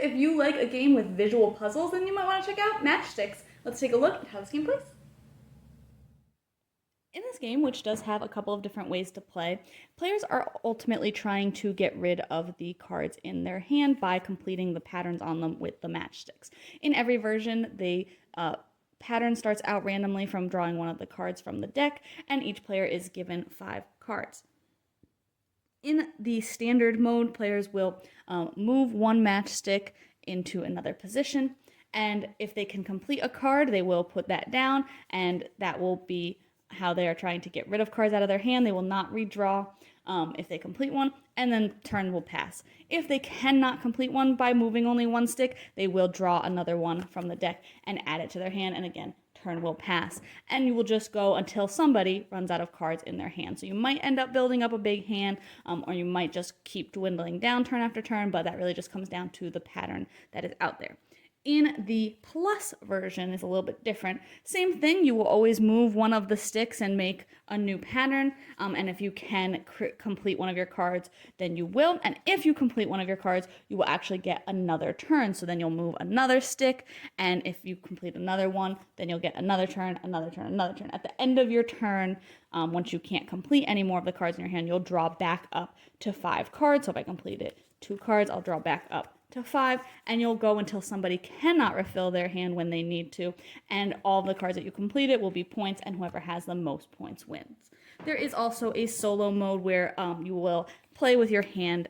if you like a game with visual puzzles, then you might want to check out Matchstix. Let's take a look at how this game plays. In this game, which does have a couple of different ways to play, players are ultimately trying to get rid of the cards in their hand by completing the patterns on them with the matchsticks. In every version, the pattern starts out randomly from drawing one of the cards from the deck, and each player is given 5 cards. In the standard mode, players will move one matchstick into another position, and if they can complete a card, they will put that down, and that will be how they are trying to get rid of cards out of their hand. They will not redraw if they complete one, and then turn will pass. If they cannot complete one by moving only one stick, they will draw another one from the deck and add it to their hand, and again, turn will pass. And you will just go until somebody runs out of cards in their hand. So you might end up building up a big hand, or you might just keep dwindling down turn after turn, but that really just comes down to the pattern that is out there. In the plus version is a little bit different. Same thing, you will always move one of the sticks and make a new pattern, and if you can complete one of your cards, then you will, and if you complete one of your cards, you will actually get another turn, so then you'll move another stick, and if you complete another one, then you'll get another turn, another turn, another turn. At the end of your turn, once you can't complete any more of the cards in your hand, you'll draw back up to 5 cards, so if I completed 2 cards, I'll draw back up to 5, and you'll go until somebody cannot refill their hand when they need to, and all the cards that you completed will be points, and whoever has the most points wins. There is also a solo mode where you will play with your hand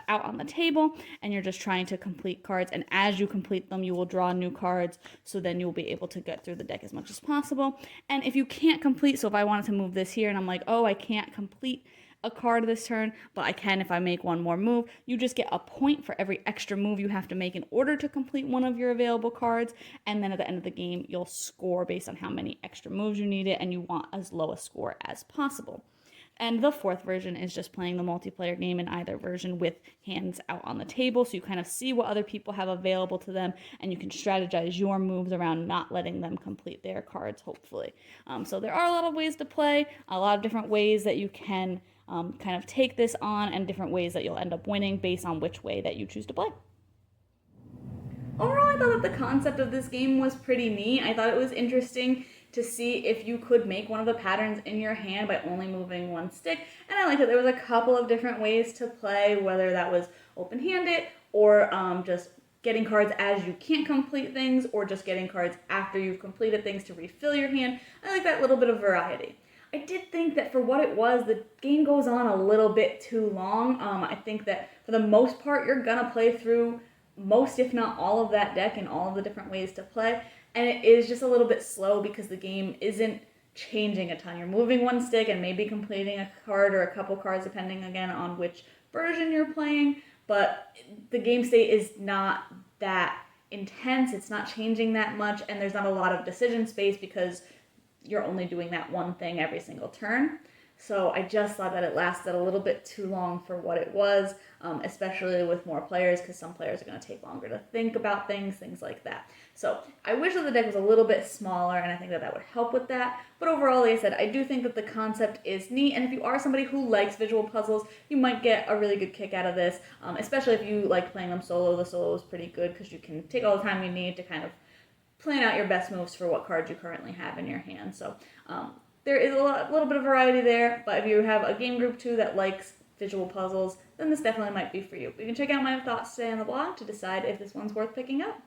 out on the table, and you're just trying to complete cards, and as you complete them, you will draw new cards, so then you'll be able to get through the deck as much as possible. And if you can't complete, so if I wanted to move this here, and I'm like, oh, I can't complete a card this turn, but I can if I make one more move, you just get a point for every extra move you have to make in order to complete one of your available cards, and then at the end of the game, you'll score based on how many extra moves you needed, and you want as low a score as possible. And the 4th version is just playing the multiplayer game in either version with hands out on the table, so you kind of see what other people have available to them, and you can strategize your moves around not letting them complete their cards, hopefully. So there are a lot of ways to play, a lot of different ways that you can kind of take this on, and different ways that you'll end up winning based on which way that you choose to play. Overall, I thought that the concept of this game was pretty neat. I thought it was interesting to see if you could make one of the patterns in your hand by only moving one stick, and I liked that there was a couple of different ways to play, whether that was open-handed or just getting cards as you can't complete things, or just getting cards after you've completed things to refill your hand. I like that little bit of variety. I did think that for what it was, the game goes on a little bit too long. I think that for the most part, you're gonna play through most, if not all, of that deck and all of the different ways to play, and it is just a little bit slow because the game isn't changing a ton. You're moving one stick and maybe completing a card or a couple cards, depending again on which version you're playing, but the game state is not that intense. It's not changing that much, and there's not a lot of decision space because you're only doing that one thing every single turn. So I just thought that it lasted a little bit too long for what it was, especially with more players, because some players are going to take longer to think about things like that. So I wish that the deck was a little bit smaller, and I think that that would help with that. But overall, like I said, I do think that the concept is neat, and if you are somebody who likes visual puzzles, you might get a really good kick out of this, especially if you like playing them solo. The solo is pretty good because you can take all the time you need to kind of plan out your best moves for what cards you currently have in your hand. So there is a little bit of variety there, but if you have a game group too that likes visual puzzles, then this definitely might be for you. But you can check out my thoughts today on the blog to decide if this one's worth picking up.